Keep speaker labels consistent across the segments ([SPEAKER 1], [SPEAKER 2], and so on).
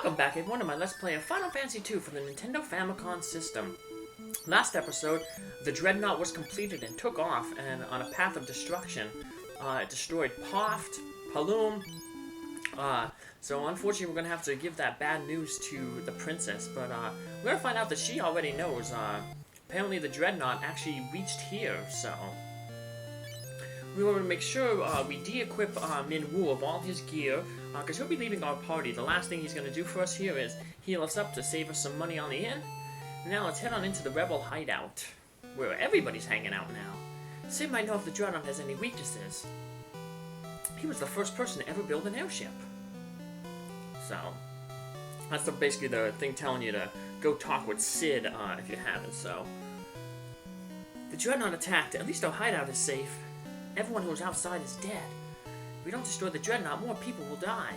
[SPEAKER 1] Welcome back everyone to my Let's Play of Final Fantasy II for the Nintendo Famicom system. Last episode, the Dreadnaught was completed and took off and on a path of destruction. It destroyed Poft, Paloom, so unfortunately we're going to have to give that bad news to the princess, but we're going to find out that she already knows. Apparently the Dreadnaught actually reached here, so we want to make sure we de-equip Minwoo of all his gear, because he'll be leaving our party. The last thing he's going to do for us here is heal us up to save us some money on the inn. Now let's head on into the rebel hideout, where everybody's hanging out now. Sid might know if the Dreadnaught has any weaknesses. He was the first person to ever build an airship. So, that's basically the thing telling you to go talk with Sid if you haven't, so. The Dreadnaught attacked. At least our hideout is safe. Everyone who was outside is dead. If we don't destroy the Dreadnaught, more people will die.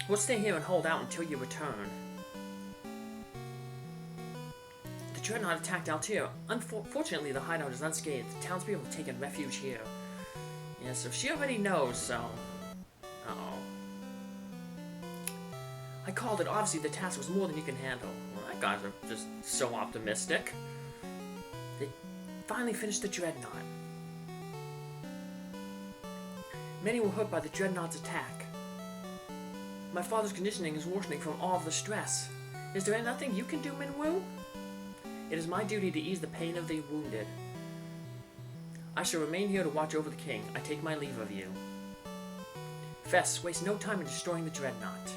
[SPEAKER 1] We'll stay here and hold out until you return. The Dreadnaught attacked Altair. Unfortunately, the hideout is unscathed. The townspeople have taken refuge here. Yeah, so she already knows, so. Uh-oh. I called it. Obviously, the task was more than you can handle. Well, that guys are just so optimistic. They finally finished the Dreadnaught. Many were hurt by the Dreadnaught's attack. My father's conditioning is worsening from all of the stress. Is there nothing you can do, Minwoo? It is my duty to ease the pain of the wounded. I shall remain here to watch over the king. I take my leave of you. Fess, waste no time in destroying the Dreadnaught.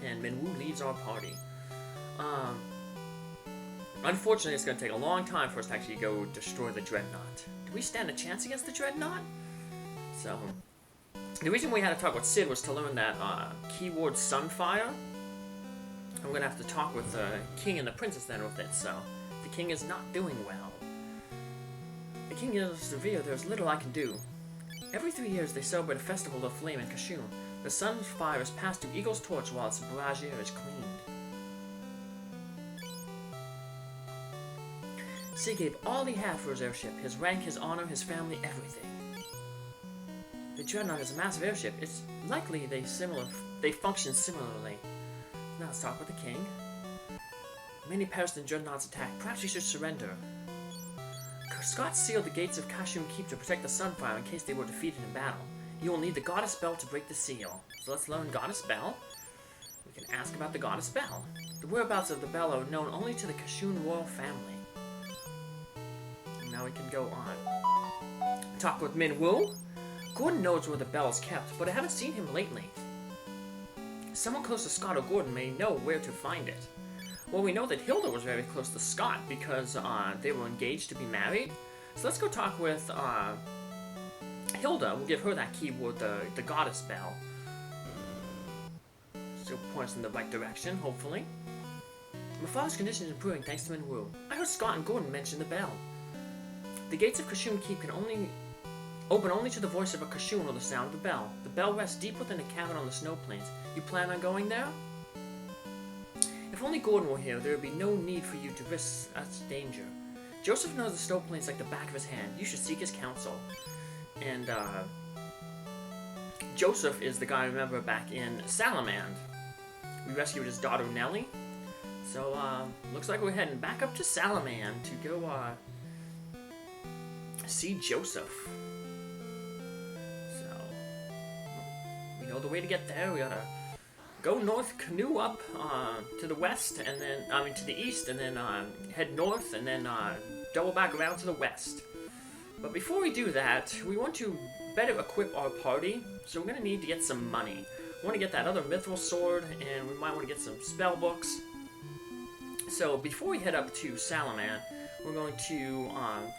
[SPEAKER 1] And Minwoo leaves our party. Unfortunately, it's going to take a long time for us to actually go destroy the Dreadnaught. Do we stand a chance against the Dreadnaught? So, the reason we had to talk with Sid was to learn that keyword sunfire. I'm going to have to talk with the king and the princess then with it, so the king is not doing well. The king is severe, there's little I can do. Every 3 years they celebrate a festival of flame in Kashuan. The sunfire is passed to Egil's Torch while its brazier is cleaned. Sid gave all he had for his airship, his rank, his honor, his family, everything. The Dreadnaught is a massive airship. It's likely they function similarly. Now let's talk with the king. Many perished in Dreadnaught's attack. Perhaps you should surrender. Scott sealed the gates of Kashuan Keep to protect the sunfire in case they were defeated in battle. You will need the goddess bell to break the seal. So let's learn goddess bell. We can ask about the goddess bell. The whereabouts of the bell are known only to the Kashuan royal family. Now we can go on. Talk with Minwoo. Gordon knows where the bell is kept, but I haven't seen him lately. Someone close to Scott or Gordon may know where to find it. Well, we know that Hilda was very close to Scott because they were engaged to be married. So let's go talk with Hilda. We'll give her that keyword, the goddess bell. She'll point us in the right direction, hopefully. My father's condition is improving thanks to Minwoo. I heard Scott and Gordon mention the bell. The gates of Kashuan Keep can open only to the voice of a Kashuan or the sound of the bell. The bell rests deep within a cavern on the snow plains. You plan on going there? If only Gordon were here, there would be no need for you to risk such danger. Josef knows the snow plains like the back of his hand. You should seek his counsel. And, Josef is the guy I remember back in Salamand. We rescued his daughter Nellie. So, looks like we're heading back up to Salamand to go, see Josef. So, we know the way to get there. We gotta go north, canoe up to the west, and then, to the east, and then head north, and then double back around to the west. But before we do that, we want to better equip our party, so we're going to need to get some money. We want to get that other mithril sword, and we might want to get some spell books. So before we head up to Salamand, we're going to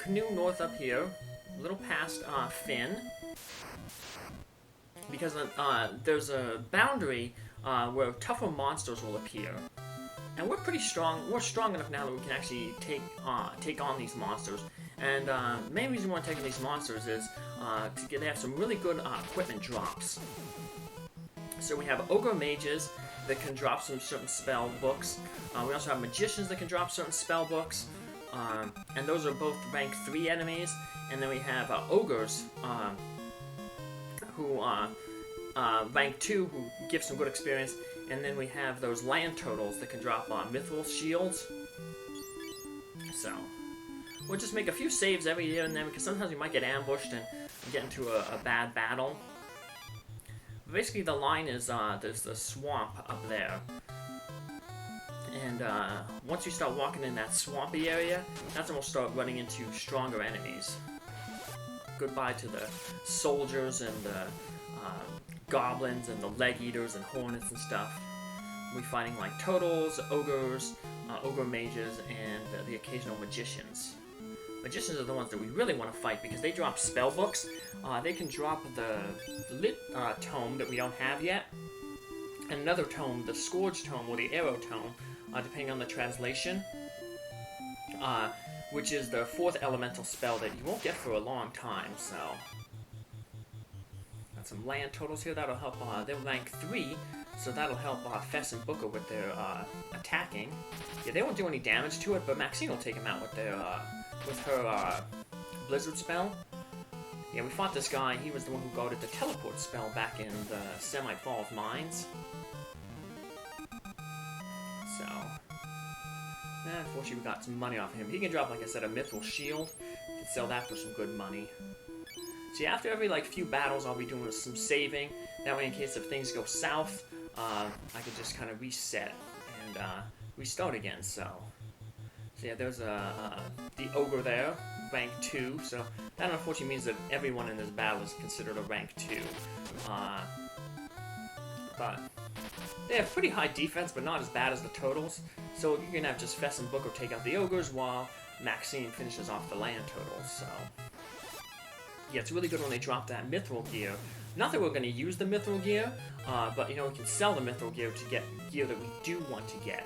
[SPEAKER 1] canoe north up here, a little past Finn, because there's a boundary where tougher monsters will appear. And we're pretty strong. We're strong enough now that we can actually take on these monsters. And the main reason we want to take on these monsters is they have some really good equipment drops. So we have ogre mages that can drop some certain spell books. We also have magicians that can drop certain spell books. And those are both rank 3 enemies. And then we have ogres who rank 2 who give some good experience, and then we have those land turtles that can drop mithril shields. So we'll just make a few saves every year and then, because sometimes we might get ambushed and get into a bad battle. Basically, the line is there's a swamp up there, and once you start walking in that swampy area, that's when we'll start running into stronger enemies. Goodbye to the soldiers and the goblins and the leg eaters and hornets and stuff. We'll be fighting like turtles, ogres, ogre mages, and the occasional magicians. Magicians are the ones that we really want to fight because they drop spell books. They can drop the lit tome that we don't have yet, and another tome, the Scourge tome or the Arrow tome, depending on the translation, which is the 4th elemental spell that you won't get for a long time. So, got some land turtles here that'll help. They're rank 3, so that'll help Fess and Booker with their attacking. Yeah, they won't do any damage to it, but Maxine will take them out with their with her blizzard spell. Yeah, we fought this guy. He was the one who guarded the teleport spell back in the Semite Falls mines. So, unfortunately, we got some money off him. He can drop, like I said, a mithril shield. You can sell that for some good money. So yeah, after every few battles, I'll be doing some saving. That way, in case if things go south, I can just kind of reset and restart again. So yeah, there's the ogre there, rank 2. So that unfortunately means that everyone in this battle is considered a rank 2. But they have pretty high defense, but not as bad as the turtles. So you can have just Fess and Booker take out the ogres while Maxine finishes off the land turtles. So yeah, it's really good when they drop that mithril gear. Not that we're going to use the mithril gear, but we can sell the mithril gear to get gear that we do want to get.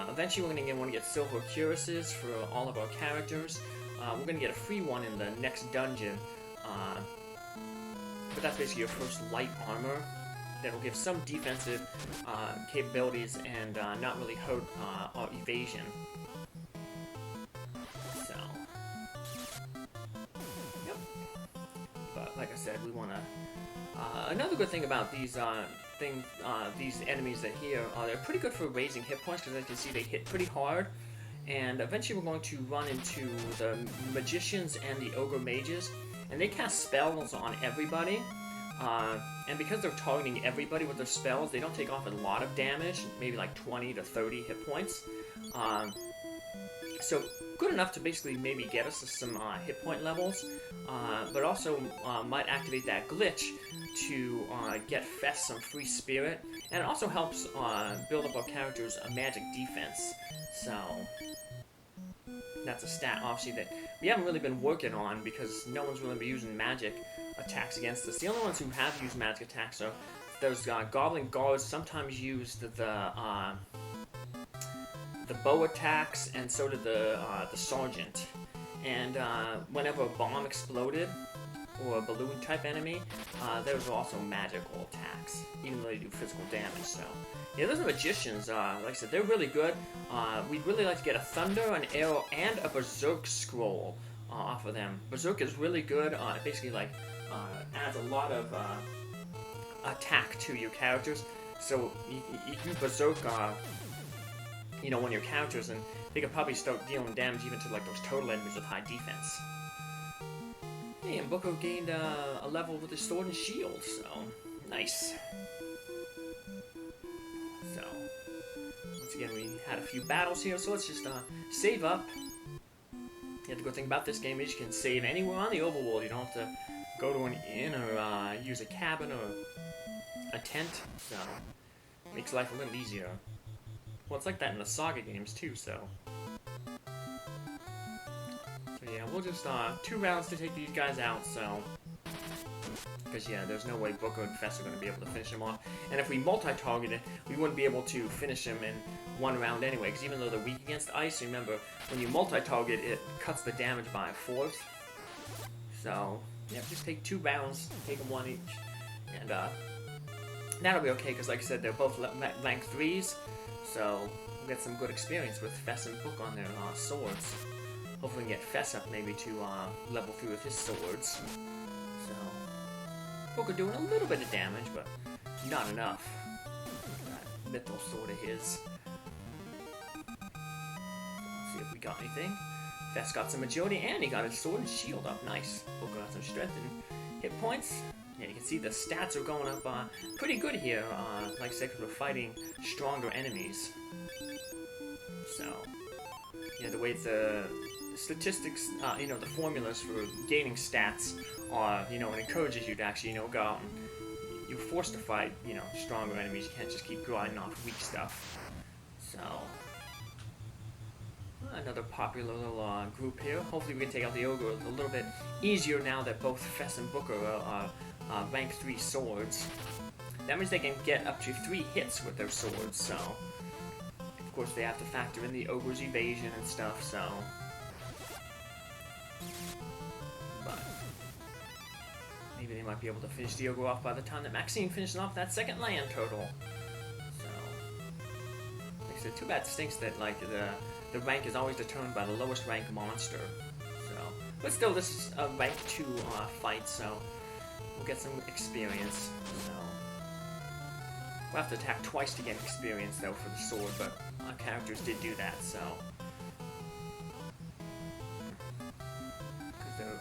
[SPEAKER 1] Eventually, we're going to want to get silver cuirasses for all of our characters. We're going to get a free one in the next dungeon, but that's basically your first light armor that will give some defensive capabilities and not really hurt our evasion. So, yep. But like I said, we want to. Another good thing about these these enemies that here, they're pretty good for raising hit points because as you can see they hit pretty hard, and eventually we're going to run into the magicians and the ogre mages, and they cast spells on everybody, and because they're targeting everybody with their spells, they don't take off a lot of damage, maybe like 20 to 30 hit points, so good enough to basically maybe get us to some hit point levels, but also might activate that glitch to get Fess some free spirit, and it also helps build up our characters a magic defense. So that's a stat, obviously, that we haven't really been working on because no one's really been using magic attacks against us. The only ones who have used magic attacks are those goblin guards. Sometimes used the bow attacks, and so did the sergeant. And whenever a bomb exploded, or a balloon type enemy, those are also magical attacks, even though they do physical damage. So yeah, those are magicians. Like I said, they're really good. We'd really like to get a thunder, an arrow, and a berserk scroll off of them. Berserk is really good. It basically adds a lot of attack to your characters. So you do berserk one of your characters, and they could probably start dealing damage even to those turtle enemies with high defense. Hey, and Booker gained a level with his sword and shield, so nice. So once again, we had a few battles here, so let's just save up. Yeah, the good thing about this game is you can save anywhere on the overworld. You don't have to go to an inn or use a cabin or a tent, so it makes life a little easier. Well, it's like that in the Saga games too, so yeah, we'll just 2 rounds to take these guys out, so because yeah, there's no way Booker and Fess are going to be able to finish them off, and if we multi-targeted, we wouldn't be able to finish them in 1 round anyway, because even though they're weak against ice, remember, when you multi-target, it cuts the damage by 1/4, so yeah, just take 2 rounds, take them 1 each, and that'll be okay, because like I said, they're both rank 3s, so we'll get some good experience with Fess and Book on their swords. Hopefully we can get Fess up maybe to level 3 with his swords. So Booker doing a little bit of damage, but not enough. That mythical sword of his. Let's see if we got anything. Fess got some agility, and he got his sword and shield up. Nice. Booker got some strength and hit points. Yeah, you can see the stats are going up pretty good here. Like I said, because we're fighting stronger enemies. So, yeah, the way the statistics, you know, the formulas for gaining stats are, you know, it encourages you to actually, you know, go out and you're forced to fight, you know, stronger enemies. You can't just keep grinding off weak stuff. So, another popular little group here. Hopefully we can take out the ogre a little bit easier now that both Fess and Booker are rank 3 swords. That means they can get up to 3 hits with their swords, so... Of course, they have to factor in the ogre's evasion and stuff, so... But... maybe they might be able to finish the ogre off by the time that Maxine finishes off that second land turtle. So... like I said, too bad it stinks that, like, the rank is always determined by the lowest rank monster. So... but still, this is a rank 2 fight, so... we'll get some experience, so... we'll have to attack twice to get experience, though, for the sword, but our characters did do that, so... because they're,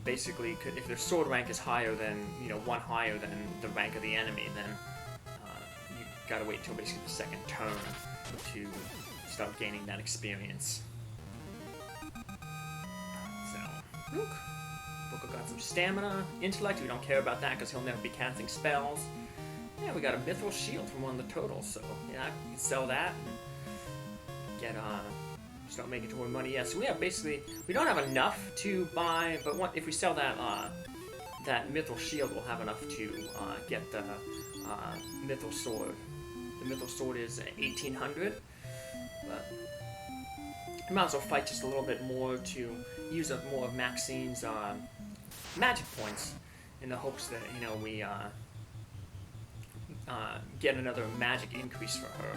[SPEAKER 1] basically, if their sword rank is higher than, you know, 1 higher than the rank of the enemy, then you gotta wait until basically the second turn to start gaining that experience. So, look. Booker got some stamina, intellect, we don't care about that because he'll never be casting spells. Yeah, we got a mithril shield from one of the turtles, so yeah, we can sell that and get, start making toward money. Yeah, so we have basically, we don't have enough to buy, but if we sell that, that mithril shield, we'll have enough to, get the, mithril sword. The mithril sword is 1800, but we might as well fight just a little bit more to use up more of Maxine's, magic points in the hopes that, you know, we, get another magic increase for her.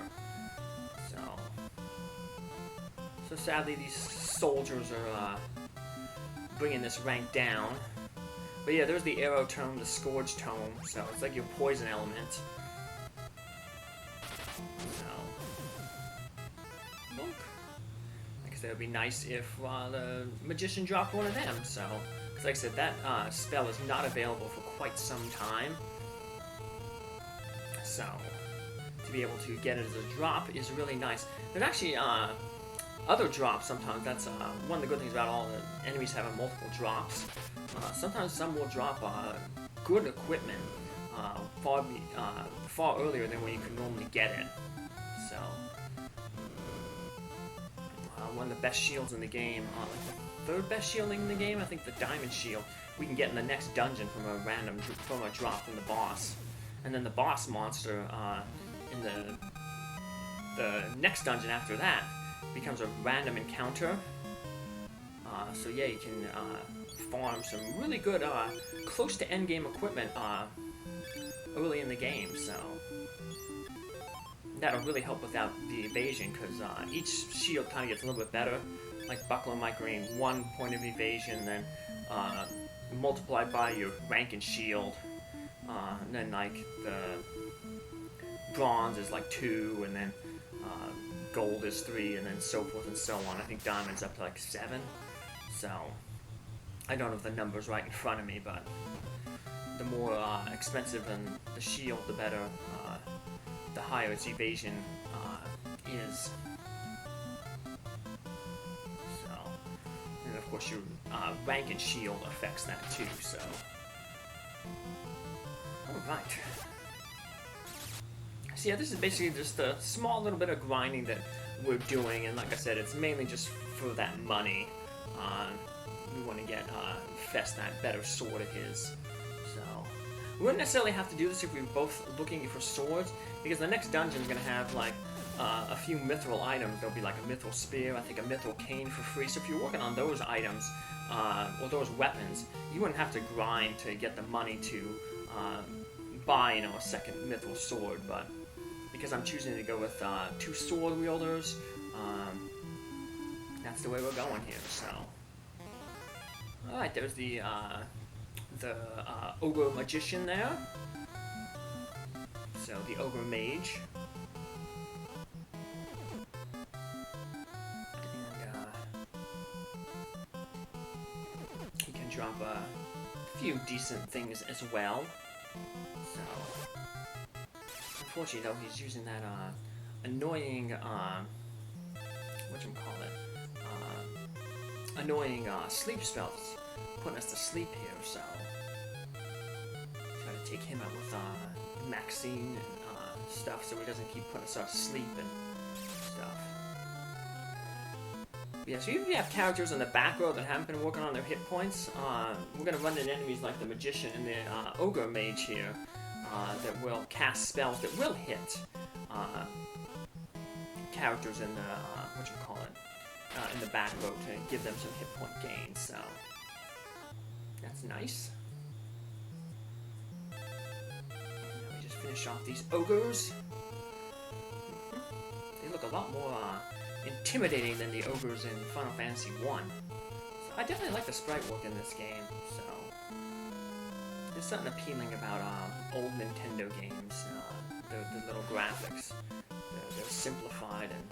[SPEAKER 1] So sadly these soldiers are bringing this rank down. But yeah, there's the arrow tome, the scourge tome, so it's like your poison element. So, look. Like I said, it would be nice if the magician dropped one of them. So, because like I said, that spell is not available for quite some time. So, to be able to get it as a drop is really nice. There's actually other drops sometimes. That's one of the good things about all the enemies having multiple drops. Sometimes some will drop good equipment far earlier than when you could normally get it. So, one of the best shields in the game, like the 3rd best shield in the game, I think the diamond shield, we can get in the next dungeon from a drop from the boss. And then the boss monster in the next dungeon after that becomes a random encounter. So yeah, you can farm some really good close to endgame equipment early in the game. So that'll really help without the evasion, because each shield kind of gets a little bit better. Like buckler might gain 1 point of evasion, then multiplied by your rank and shield. And then like the bronze is like 2, and then gold is 3, and then so forth and so on. I think diamond's up to like 7. So I don't have the numbers right in front of me, but the more expensive and the shield, the better, the higher its evasion is. So, and of course your rank and shield affects that too. So. Alright. So yeah, this is basically just a small little bit of grinding that we're doing, and like I said, it's mainly just for that money. We want to get Fess that better sword of his. So, we wouldn't necessarily have to do this if we were both looking for swords, because the next dungeon is going to have like a few mithril items. There'll be like a mithril spear, I think a mithril cane for free. So if you're working on those items, or those weapons, you wouldn't have to grind to get the money to buy, you know, a second mithril sword. But because I'm choosing to go with 2 sword wielders, that's the way we're going here. So, alright, there's the the ogre magician there. So the ogre mage. And he can drop a few decent things as well. So unfortunately though, he's using that annoying annoying sleep spells, putting us to sleep here, so try to take him out with Maxine and stuff so he doesn't keep putting us to sleep and stuff. Yeah, so even if you have characters in the back row that haven't been working on their hit points, we're going to run into enemies like the Magician and the Ogre Mage here that will cast spells that will hit characters in the, in the back row to give them some hit point gains, so that's nice. And now we just finish off these ogres. They look a lot more intimidating than the ogres in Final Fantasy 1. So I definitely like the sprite work in this game, so there's something appealing about old Nintendo games, the little graphics. They're simplified and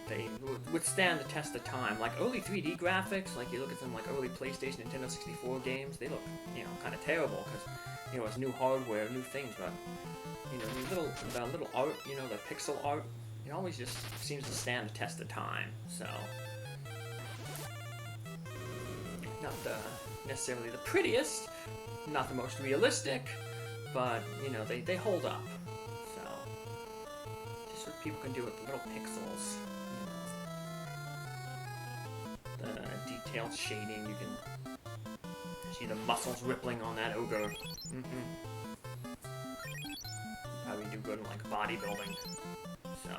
[SPEAKER 1] they withstand the test of time. Like early 3D graphics, like you look at some like early PlayStation, Nintendo 64 games, they look, you know, kind of terrible because, you know, it's new hardware, new things, but, you know, the little art, you know, the pixel art, it always just seems to stand the test of time, so. Not necessarily the prettiest, not the most realistic, but, you know, they hold up, so. Just what people can do with the little pixels. The detailed shading, you can see the muscles rippling on that ogre. Probably do good in like bodybuilding. So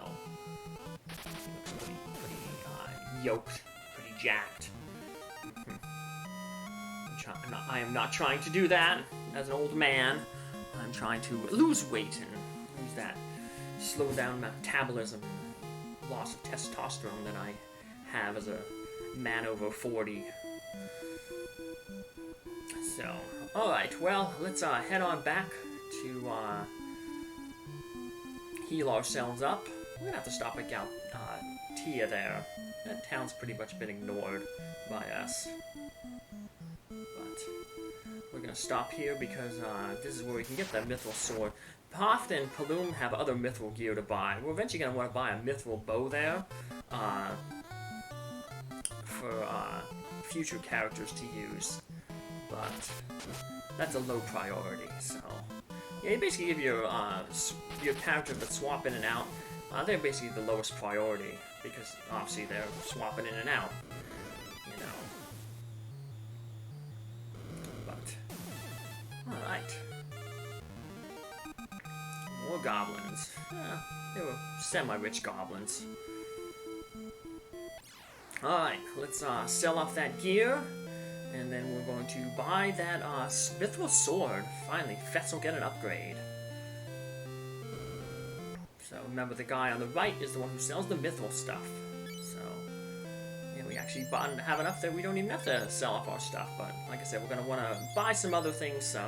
[SPEAKER 1] looks pretty yoked, pretty jacked. I am not trying to do that as an old man. I'm trying to lose weight and lose that slow down metabolism, loss of testosterone that I have as a man over 40. So, alright, well, let's head on back to heal ourselves up. We're gonna have to stop at Tia there. That town's pretty much been ignored by us. But we're gonna stop here because this is where we can get that mithril sword. Poft and Paloom have other mithril gear to buy. We're eventually gonna want to buy a mithril bow there. For future characters to use, but that's a low priority. So yeah, you basically give your characters that swap in and out. They're basically the lowest priority because obviously they're swapping in and out, you know. But all right, more goblins. They were semi-rich goblins. Alright, let's sell off that gear, and then we're going to buy that mithril sword. Finally, Fess will get an upgrade. So remember, the guy on the right is the one who sells the mithril stuff. So, yeah, we actually have enough that we don't even have to sell off our stuff, but like I said, we're going to want to buy some other things, so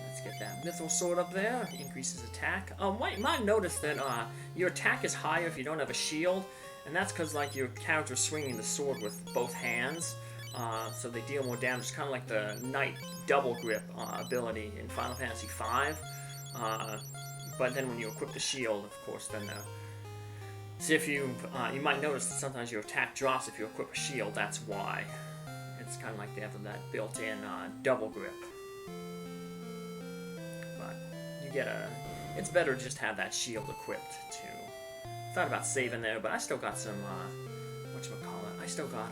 [SPEAKER 1] let's get that mithril sword up there. Increases attack. You might notice that your attack is higher if you don't have a shield. And that's because, like, your character's swinging the sword with both hands, so they deal more damage. It's kind of like the Knight double grip ability in Final Fantasy V. But then when you equip the shield, of course, then so if you might notice that sometimes your attack drops if you equip a shield. That's why. It's kind of like they have that built-in double grip. But you get it's better to just have that shield equipped too. Thought about saving there, but I still got some, I still got,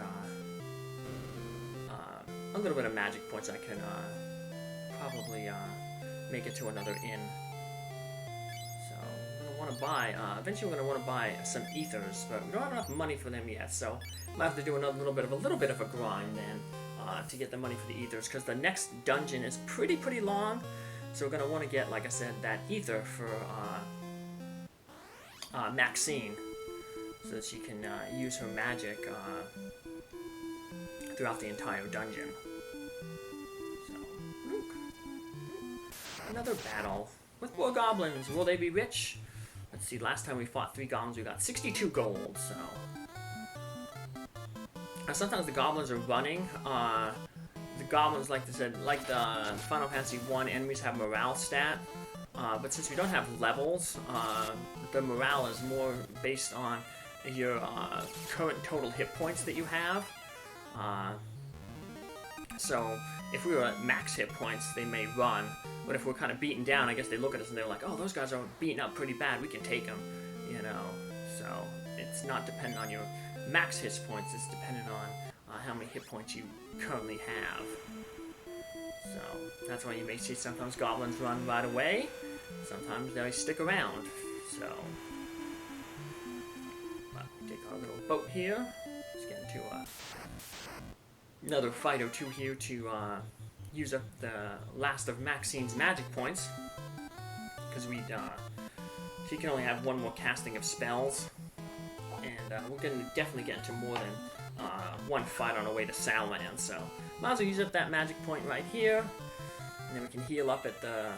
[SPEAKER 1] a little bit of magic points I can, probably, make it to another inn. So, I'm gonna want to buy, eventually we're gonna want to buy some ethers, but we don't have enough money for them yet, so might have to do a little bit of a grind then, to get the money for the ethers, because the next dungeon is pretty long, so we're gonna want to get, like I said, that ether for, Maxine, so that she can use her magic throughout the entire dungeon. Another battle with more goblins. Will they be rich? Let's see, last time we fought 3 goblins, we got 62 gold, so... sometimes the goblins are running. The goblins, like I said, like the Final Fantasy 1, enemies have morale stat. But since we don't have levels, the morale is more based on your current total hit points that you have. So if we were at max hit points, they may run. But if we're kind of beaten down, I guess they look at us and they're like, oh, those guys are beaten up pretty bad, we can take them, you know. So it's not dependent on your max hit points, it's dependent on how many hit points you currently have. So that's why you may see sometimes goblins run right away, sometimes they stick around. So take our little boat here. Let's get into another fight or two here to use up the last of Maxine's magic points, because she can only have one more casting of spells, and we're going to definitely get into more than one fight on our way to Salamand, so might as well use up that magic point right here, and then we can heal up at the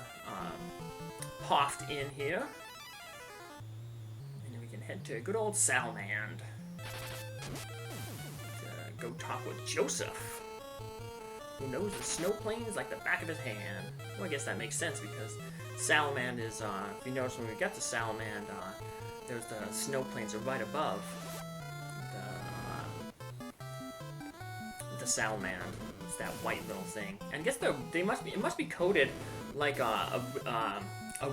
[SPEAKER 1] Poft Inn here, and then we can head to good old Salamand to go talk with Josef, who knows the snow plains like the back of his hand. Well, I guess that makes sense, because Salamand is, if you notice when we get to Salamand, there's the snow plains are right above the Salamand. It's that white little thing. And I guess it must be coded like a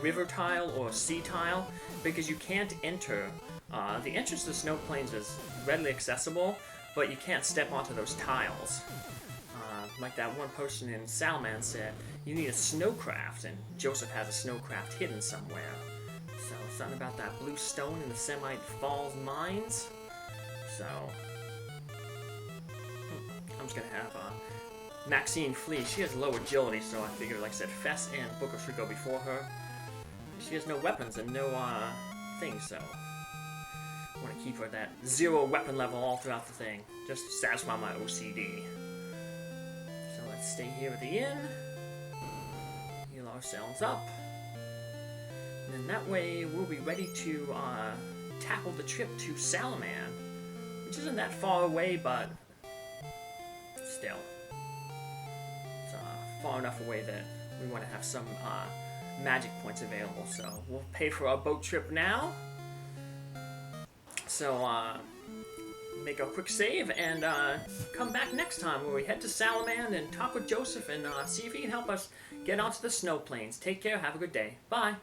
[SPEAKER 1] river tile or a sea tile, because you can't enter. The entrance to the snow plains is readily accessible, but you can't step onto those tiles. Like that one person in Salamand said, you need a snowcraft, and Josef has a snowcraft hidden somewhere. So, something about that blue stone in the Semite Falls mines. So, I'm just gonna have Maxine flee. She has low agility, so I figure, like I said, Fess and Booker should go before her. She has no weapons and no things, so I want to keep her at that 0 weapon level all throughout the thing, just to satisfy my OCD. So let's stay here at the inn, heal ourselves up, and then that way we'll be ready to tackle the trip to Salamand, which isn't that far away, but still, it's far enough away that we want to have some magic points available. So we'll pay for our boat trip now. So make a quick save and come back next time where we head to Salamand and talk with Josef and see if he can help us get onto the snow plains. Take care, have a good day. Bye.